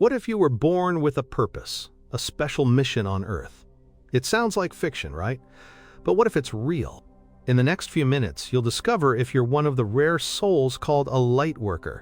What if you were born with a purpose, a special mission on Earth? It sounds like fiction, right? But what if it's real? In the next few minutes, you'll discover if you're one of the rare souls called a Lightworker,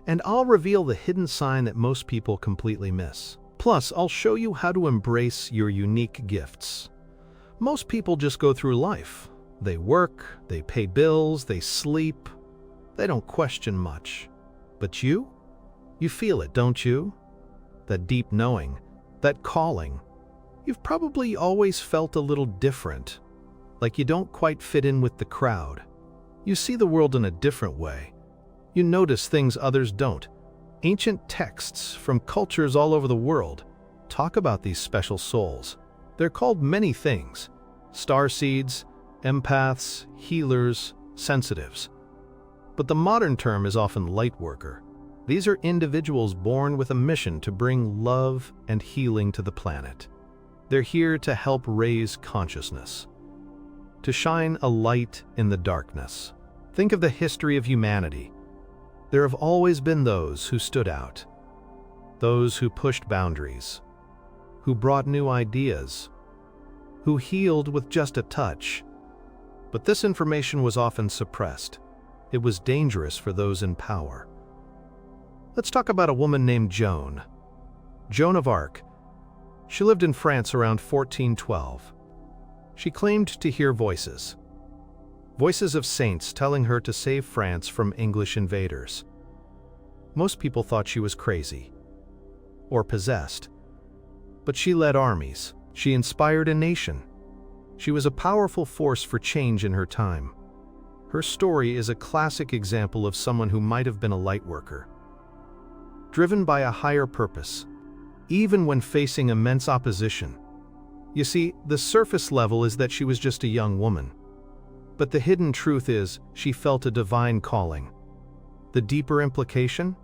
and I'll reveal the hidden sign that most people completely miss. Plus, I'll show you how to embrace your unique gifts. Most people just go through life. They work, they pay bills, they sleep. They don't question much. But you? You feel it, don't you? That deep knowing, that calling. You've probably always felt a little different, like you don't quite fit in with the crowd. You see the world in a different way. You notice things others don't. Ancient texts from cultures all over the world talk about these special souls. They're called many things: starseeds, empaths, healers, sensitives. But the modern term is often lightworker. These are individuals born with a mission to bring love and healing to the planet. They're here to help raise consciousness, to shine a light in the darkness. Think of the history of humanity. There have always been those who stood out, those who pushed boundaries, who brought new ideas, who healed with just a touch. But this information was often suppressed. It was dangerous for those in power. Let's talk about a woman named Joan. Joan of Arc. She lived in France around 1412. She claimed to hear voices of saints telling her to save France from English invaders. Most people thought she was crazy or possessed, but she led armies. She inspired a nation. She was a powerful force for change in her time. Her story is a classic example of someone who might have been a lightworker, driven by a higher purpose, even when facing immense opposition. You see, the surface level is that she was just a young woman. But the hidden truth is, she felt a divine calling. The deeper implication?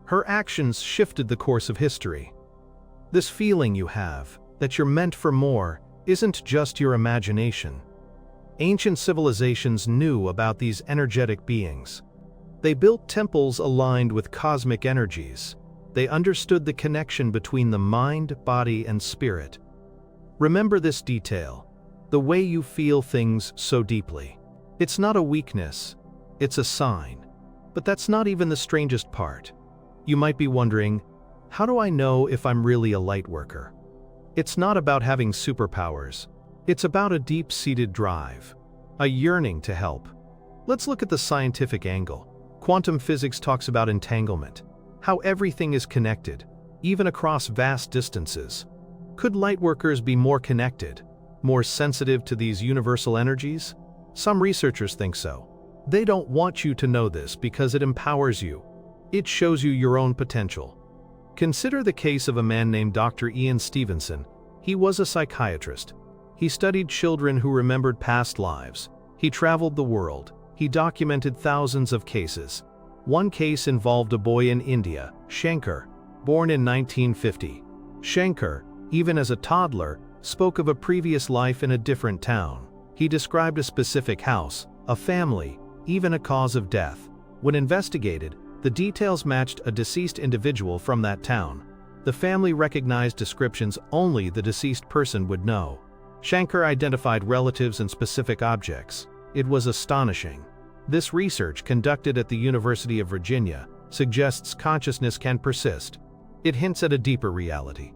Her actions shifted the course of history. This feeling you have, that you're meant for more, isn't just your imagination. Ancient civilizations knew about these energetic beings. They built temples aligned with cosmic energies. They understood the connection between the mind, body, and spirit. Remember this detail: the way you feel things so deeply. It's not a weakness, it's a sign. But that's not even the strangest part. You might be wondering, how do I know if I'm really a lightworker? It's not about having superpowers. It's about a deep-seated drive, a yearning to help. Let's look at the scientific angle. Quantum physics talks about entanglement, how everything is connected, even across vast distances. Could lightworkers be more connected, more sensitive to these universal energies? Some researchers think so. They don't want you to know this because it empowers you. It shows you your own potential. Consider the case of a man named Dr. Ian Stevenson. He was a psychiatrist. He studied children who remembered past lives. He traveled the world. He documented thousands of cases. One case involved a boy in India, Shankar, born in 1950. Shankar, even as a toddler, spoke of a previous life in a different town. He described a specific house, a family, even a cause of death. When investigated, the details matched a deceased individual from that town. The family recognized descriptions only the deceased person would know. Shankar identified relatives and specific objects. It was astonishing. This research, conducted at the University of Virginia, suggests consciousness can persist. It hints at a deeper reality.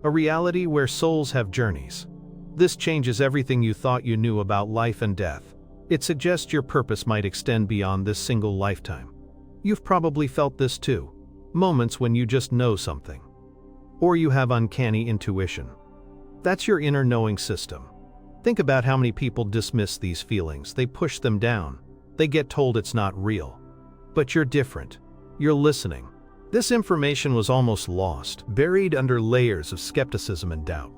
A reality where souls have journeys. This changes everything you thought you knew about life and death. It suggests your purpose might extend beyond this single lifetime. You've probably felt this too. Moments when you just know something. Or you have uncanny intuition. That's your inner knowing system. Think about how many people dismiss these feelings. They push them down. They get told it's not real. But you're different. You're listening. This information was almost lost, buried under layers of skepticism and doubt.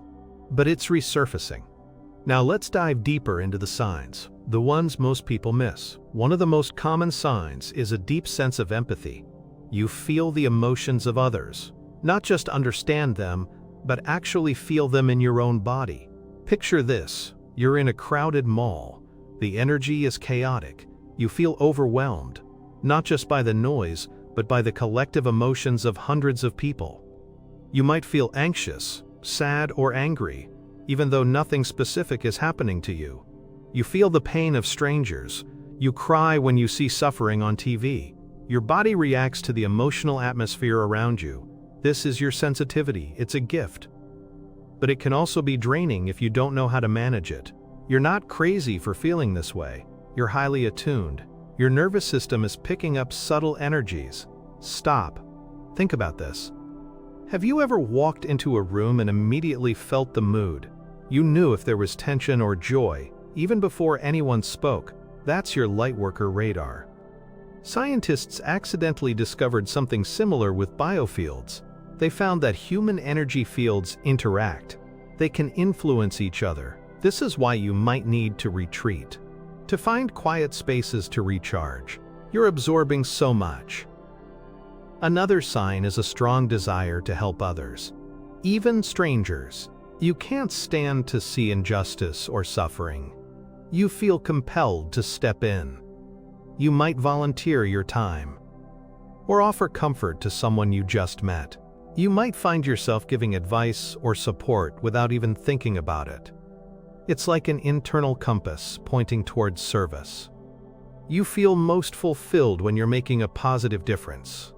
But it's resurfacing. Now let's dive deeper into the signs, the ones most people miss. One of the most common signs is a deep sense of empathy. You feel the emotions of others. Not just understand them, but actually feel them in your own body. Picture this: you're in a crowded mall. The energy is chaotic. You feel overwhelmed, not just by the noise, but by the collective emotions of hundreds of people. You might feel anxious, sad, or angry, even though nothing specific is happening to you. You feel the pain of strangers. You cry when you see suffering on TV. Your body reacts to the emotional atmosphere around you. This is your sensitivity. It's a gift. But it can also be draining if you don't know how to manage it. You're not crazy for feeling this way. You're highly attuned. Your nervous system is picking up subtle energies. Stop. Think about this. Have you ever walked into a room and immediately felt the mood? You knew if there was tension or joy, even before anyone spoke. That's your Lightworker radar. Scientists accidentally discovered something similar with biofields. They found that human energy fields interact. They can influence each other. This is why you might need to retreat. To find quiet spaces to recharge. You're absorbing so much. Another sign is a strong desire to help others. Even strangers. You can't stand to see injustice or suffering. You feel compelled to step in. You might volunteer your time. Or offer comfort to someone you just met. You might find yourself giving advice or support without even thinking about it. It's like an internal compass pointing towards service. You feel most fulfilled when you're making a positive difference.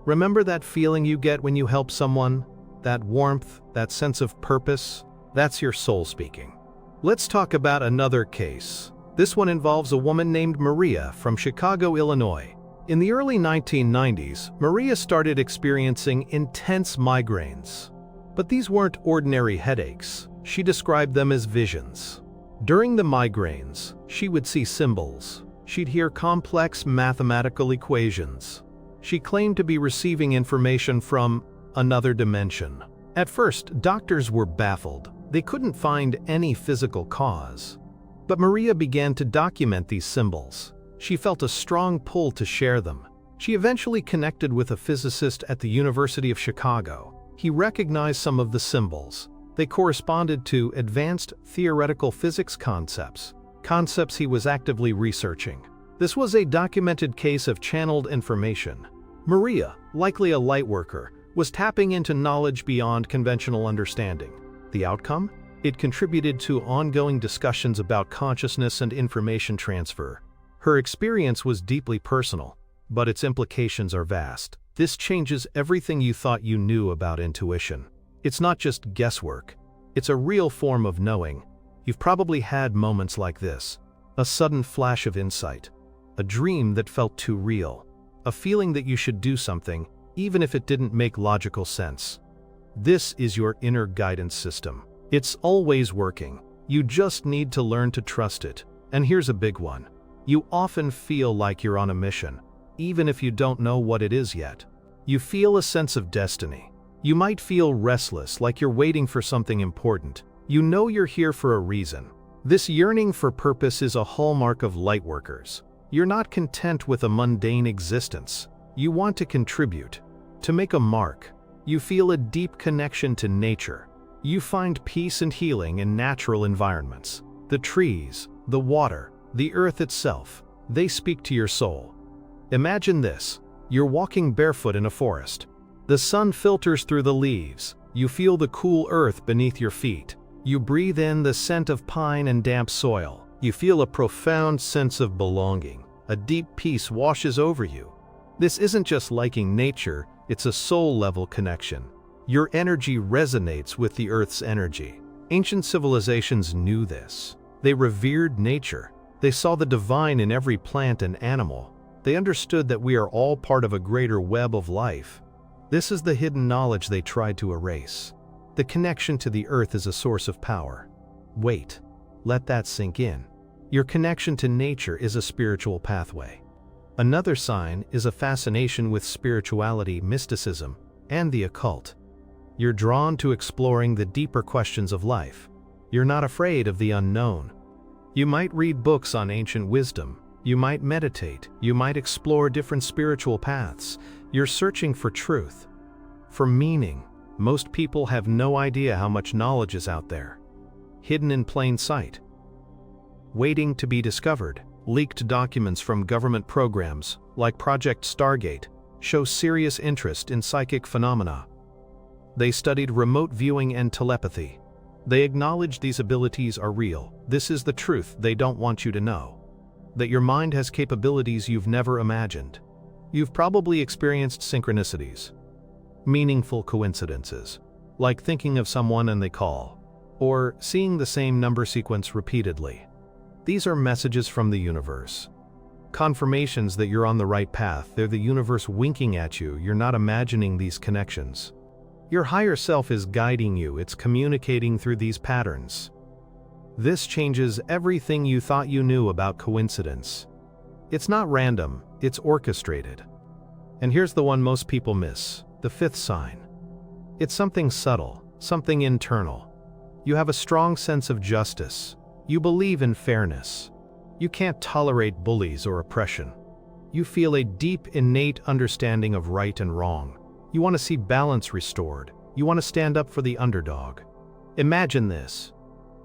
Remember that feeling you get when you help someone? That warmth, that sense of purpose? That's your soul speaking. Let's talk about another case. This one involves a woman named Maria from Chicago, Illinois. In the early 1990s, Maria started experiencing intense migraines. But these weren't ordinary headaches. She described them as visions. During the migraines, she would see symbols. She'd hear complex mathematical equations. She claimed to be receiving information from another dimension. At first, doctors were baffled. They couldn't find any physical cause. But Maria began to document these symbols. She felt a strong pull to share them. She eventually connected with a physicist at the University of Chicago. He recognized some of the symbols. They corresponded to advanced theoretical physics concepts he was actively researching. This was a documented case of channeled information. Maria, likely a lightworker, was tapping into knowledge beyond conventional understanding. The outcome? It contributed to ongoing discussions about consciousness and information transfer. Her experience was deeply personal, but its implications are vast. This changes everything you thought you knew about intuition. It's not just guesswork. It's a real form of knowing. You've probably had moments like this. A sudden flash of insight. A dream that felt too real. A feeling that you should do something, even if it didn't make logical sense. This is your inner guidance system. It's always working. You just need to learn to trust it. And here's a big one. You often feel like you're on a mission, even if you don't know what it is yet. You feel a sense of destiny. You might feel restless, like you're waiting for something important. You know you're here for a reason. This yearning for purpose is a hallmark of lightworkers. You're not content with a mundane existence. You want to contribute, to make a mark. You feel a deep connection to nature. You find peace and healing in natural environments. The trees, the water, the earth itself, they speak to your soul. Imagine this. You're walking barefoot in a forest. The sun filters through the leaves. You feel the cool earth beneath your feet. You breathe in the scent of pine and damp soil. You feel a profound sense of belonging. A deep peace washes over you. This isn't just liking nature, it's a soul-level connection. Your energy resonates with the earth's energy. Ancient civilizations knew this. They revered nature. They saw the divine in every plant and animal. They understood that we are all part of a greater web of life. This is the hidden knowledge they tried to erase. The connection to the earth is a source of power. Wait, let that sink in. Your connection to nature is a spiritual pathway. Another sign is a fascination with spirituality, mysticism, and the occult. You're drawn to exploring the deeper questions of life. You're not afraid of the unknown. You might read books on ancient wisdom. You might meditate. You might explore different spiritual paths. You're searching for truth, for meaning. Most people have no idea how much knowledge is out there, hidden in plain sight, waiting to be discovered. Leaked documents from government programs, like Project Stargate, show serious interest in psychic phenomena. They studied remote viewing and telepathy. They acknowledged these abilities are real. This is the truth they don't want you to know. That your mind has capabilities you've never imagined. You've probably experienced synchronicities, meaningful coincidences, like thinking of someone and they call, or seeing the same number sequence repeatedly. These are messages from the universe. Confirmations that you're on the right path. They're the universe winking at you. You're not imagining these connections. Your higher self is guiding you. It's communicating through these patterns. This changes everything you thought you knew about coincidence. It's not random, it's orchestrated. And here's the one most people miss, the fifth sign. It's something subtle, something internal. You have a strong sense of justice. You believe in fairness. You can't tolerate bullies or oppression. You feel a deep, innate understanding of right and wrong. You want to see balance restored. You want to stand up for the underdog. Imagine this.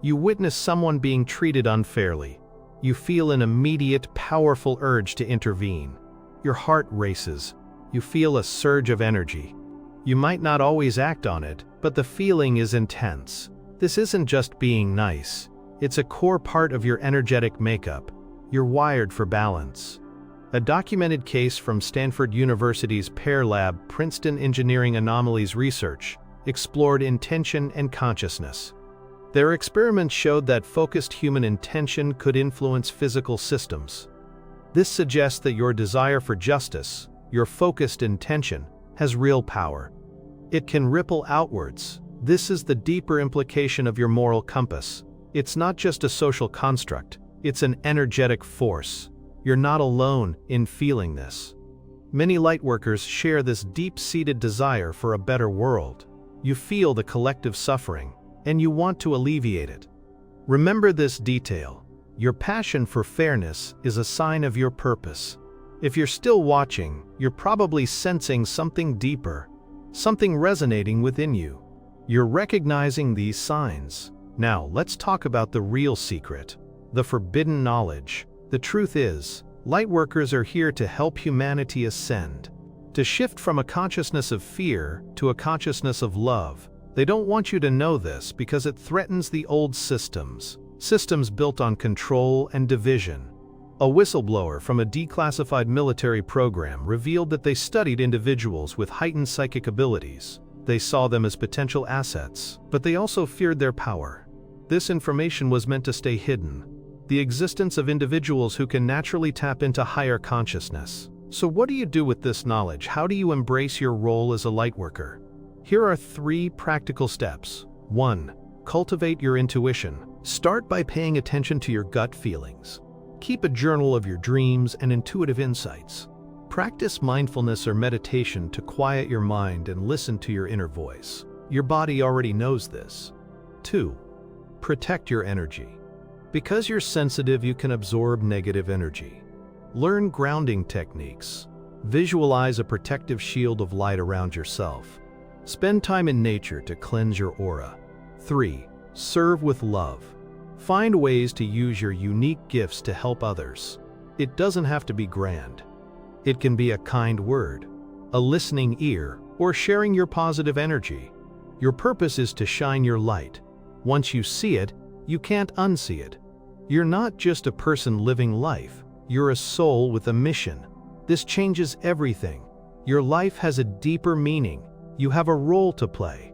You witness someone being treated unfairly. You feel an immediate, powerful urge to intervene. Your heart races. You feel a surge of energy. You might not always act on it, but the feeling is intense. This isn't just being nice. It's a core part of your energetic makeup. You're wired for balance. A documented case from Stanford University's PEAR Lab, Princeton Engineering Anomalies Research, explored intention and consciousness. Their experiments showed that focused human intention could influence physical systems. This suggests that your desire for justice, your focused intention, has real power. It can ripple outwards. This is the deeper implication of your moral compass. It's not just a social construct, it's an energetic force. You're not alone in feeling this. Many lightworkers share this deep-seated desire for a better world. You feel the collective suffering, and you want to alleviate it. Remember this detail. Your passion for fairness is a sign of your purpose. If you're still watching, you're probably sensing something deeper, something resonating within you. You're recognizing these signs. Now, let's talk about the real secret, the forbidden knowledge. The truth is, lightworkers are here to help humanity ascend, to shift from a consciousness of fear to a consciousness of love. They don't want you to know this because it threatens the old systems built on control and division. A whistleblower from a declassified military program revealed that they studied individuals with heightened psychic abilities. They saw them as potential assets, but they also feared their power. This information was meant to stay hidden. The existence of individuals who can naturally tap into higher consciousness. So what do you do with this knowledge? How do you embrace your role as a lightworker? Here are 3 practical steps. 1. Cultivate your intuition. Start by paying attention to your gut feelings. Keep a journal of your dreams and intuitive insights. Practice mindfulness or meditation to quiet your mind and listen to your inner voice. Your body already knows this. 2. Protect your energy. Because you're sensitive, you can absorb negative energy. Learn grounding techniques. Visualize a protective shield of light around yourself. Spend time in nature to cleanse your aura. 3. Serve with love. Find ways to use your unique gifts to help others. It doesn't have to be grand. It can be a kind word, a listening ear, or sharing your positive energy. Your purpose is to shine your light. Once you see it, you can't unsee it. You're not just a person living life, you're a soul with a mission. This changes everything. Your life has a deeper meaning. You have a role to play.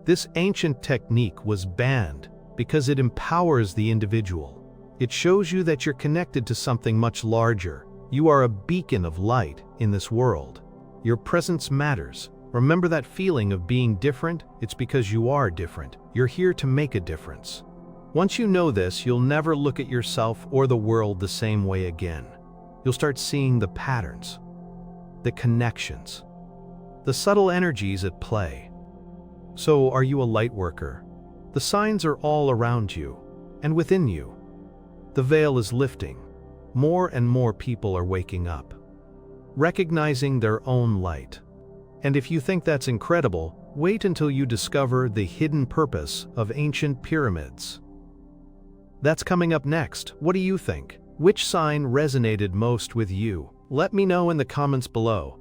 This ancient technique was banned because it empowers the individual. It shows you that you're connected to something much larger. You are a beacon of light in this world. Your presence matters. Remember that feeling of being different? It's because you are different. You're here to make a difference. Once you know this, you'll never look at yourself or the world the same way again. You'll start seeing the patterns, the connections, the subtle energies at play. So, are you a light worker? The signs are all around you and within you. The veil is lifting. More and more people are waking up, recognizing their own light. And if you think that's incredible, wait until you discover the hidden purpose of ancient pyramids. That's coming up next. What do you think? Which sign resonated most with you? Let me know in the comments below.